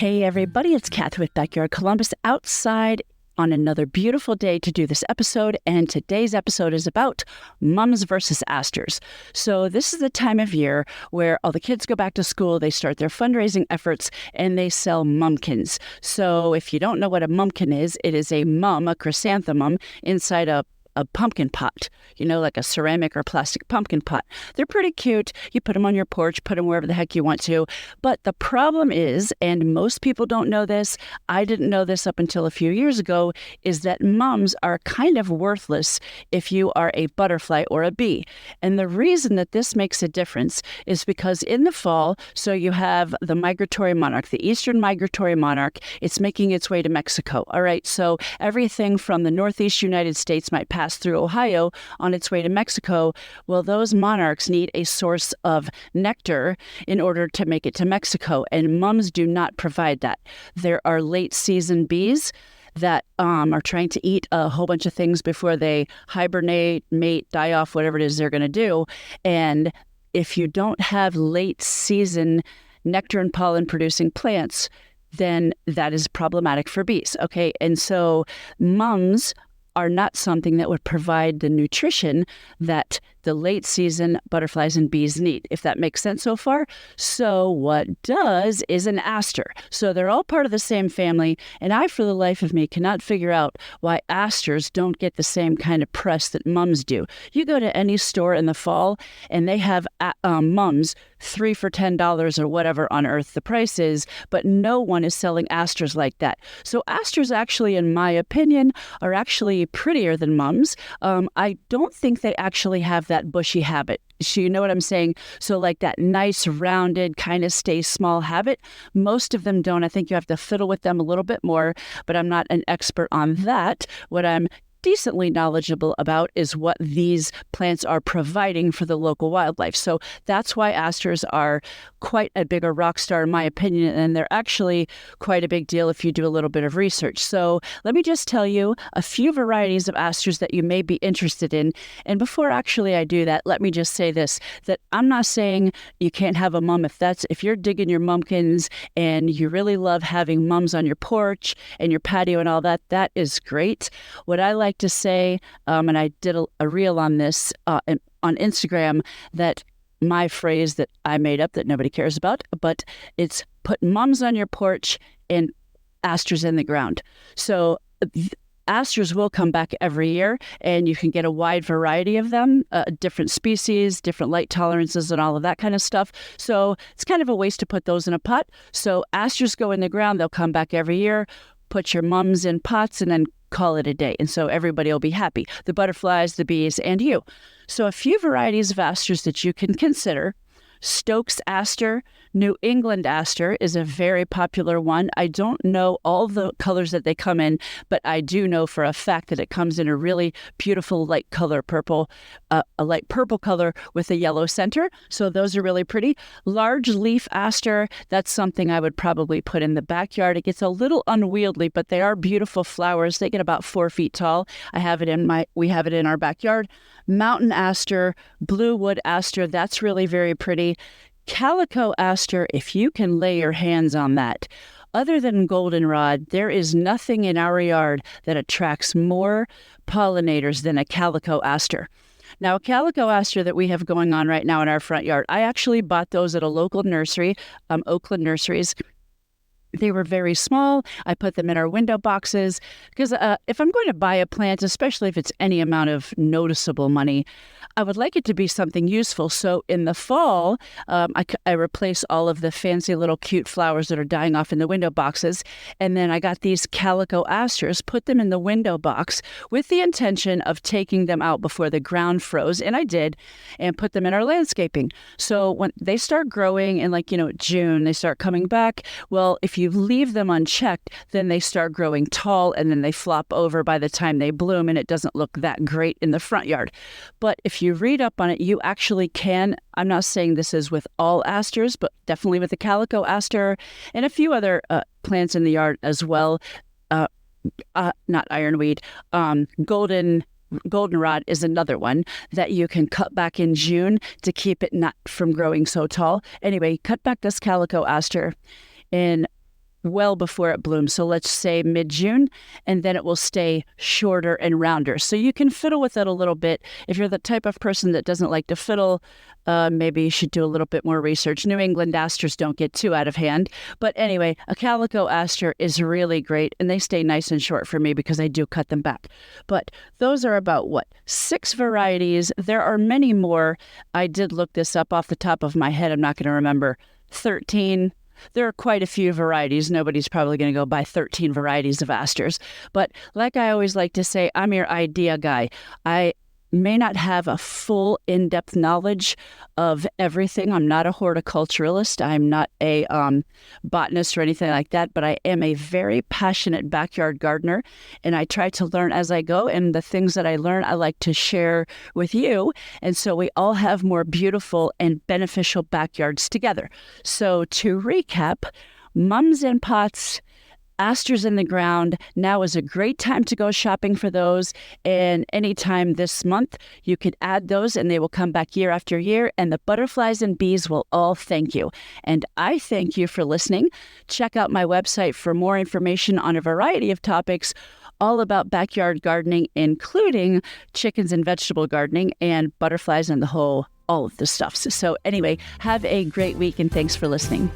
Hey everybody, it's Kath with Backyard Columbus outside on another beautiful day to do this episode, and today's episode is about mums versus asters. So this is the time of year where all the kids go back to school, they start their fundraising efforts, and they sell Mumkins. So if you don't know what a Mumkin is, it is a chrysanthemum inside a pumpkin pot, like a ceramic or plastic pumpkin pot. They're pretty cute. You put them on your porch, put them wherever the heck you want to. But the problem is, and most people don't know this, I didn't know this up until a few years ago, is that mums are kind of worthless if you are a butterfly or a bee. And the reason that this makes a difference is because in the fall, so you have the migratory monarch, the eastern migratory monarch, it's making its way to Mexico. All right, so everything from the northeast United States might pass through Ohio on its way to Mexico. Well, those monarchs need a source of nectar in order to make it to Mexico, and mums do not provide that. There are late season bees that are trying to eat a whole bunch of things before they hibernate, mate, die off, whatever it is they're going to do. And if you don't have late season nectar and pollen producing plants, then that is problematic for bees. Okay, and so mums are not something that would provide the nutrition that the late season butterflies and bees need, if that makes sense so far. So what does is an aster. So they're all part of the same family, and I, for the life of me, cannot figure out why asters don't get the same kind of press that mums do. You go to any store in the fall, and they have mums 3 for $10 or whatever on earth the price is, but no one is selling asters like that. So asters actually, in my opinion, are actually prettier than mums. I don't think they actually have that bushy habit. So you know what I'm saying? So like that nice, rounded, kind of stay small habit, most of them don't. I think you have to fiddle with them a little bit more, but I'm not an expert on that. What I'm decently knowledgeable about is what these plants are providing for the local wildlife. So that's why asters are quite a bigger rock star, in my opinion, and they're actually quite a big deal if you do a little bit of research. So let me just tell you a few varieties of asters that you may be interested in. And before actually I do that, let me just say this, that I'm not saying you can't have a mum if you're digging your Mumkins and you really love having mums on your porch and your patio and all that, that is great. What I like to say, and I did a reel on this on Instagram, that my phrase that I made up that nobody cares about, but it's put mums on your porch and asters in the ground. So asters will come back every year, and you can get a wide variety of them, different species, different light tolerances, and all of that kind of stuff. So it's kind of a waste to put those in a pot. So asters go in the ground, they'll come back every year. Put your mums in pots and then call it a day. And so everybody will be happy. The butterflies, the bees, and you. So a few varieties of asters that you can consider. Stokes aster, New England aster is a very popular one. I don't know all the colors that they come in, but I do know for a fact that it comes in a really beautiful light color purple, a light purple color with a yellow center. So those are really pretty. Large leaf aster, that's something I would probably put in the backyard. It gets a little unwieldy, but they are beautiful flowers. They get about 4 feet tall. We have it in our backyard. Mountain aster, blue wood aster, that's really very pretty. Calico aster, if you can lay your hands on that. Other than goldenrod, there is nothing in our yard that attracts more pollinators than a calico aster. Now, a calico aster that we have going on right now in our front yard, I actually bought those at a local nursery, Oakland Nurseries. They were very small. I put them in our window boxes because if I'm going to buy a plant, especially if it's any amount of noticeable money, I would like it to be something useful. So in the fall, I replace all of the fancy little cute flowers that are dying off in the window boxes. And then I got these calico asters, put them in the window box with the intention of taking them out before the ground froze. And I did, and put them in our landscaping. So when they start growing in June, they start coming back. Well, if you leave them unchecked, then they start growing tall and then they flop over by the time they bloom, and it doesn't look that great in the front yard. But if you read up on it, you actually can. I'm not saying this is with all asters, but definitely with the calico aster and a few other plants in the yard as well. Not ironweed, goldenrod is another one that you can cut back in June to keep it not from growing so tall. Anyway, cut back this calico aster in well before it blooms. So let's say mid-June, and then it will stay shorter and rounder. So you can fiddle with it a little bit. If you're the type of person that doesn't like to fiddle, maybe you should do a little bit more research. New England asters don't get too out of hand. But anyway, a calico aster is really great, and they stay nice and short for me because I do cut them back. But those are about, 6 varieties. There are many more. I did look this up off the top of my head. I'm not going to remember. 13. There are quite a few varieties. Nobody's probably going to go buy 13 varieties of asters. But like I always like to say, I'm your idea guy. I may not have a full in-depth knowledge of everything. I'm not a horticulturalist. I'm not a botanist or anything like that, but I am a very passionate backyard gardener, and I try to learn as I go, and the things that I learn, I like to share with you, and so we all have more beautiful and beneficial backyards together. So to recap, Mums in Pots, asters in the ground. Now is a great time to go shopping for those. And anytime this month, you could add those and they will come back year after year. And the butterflies and bees will all thank you. And I thank you for listening. Check out my website for more information on a variety of topics all about backyard gardening, including chickens and vegetable gardening and butterflies and all of the stuff. So anyway, have a great week and thanks for listening.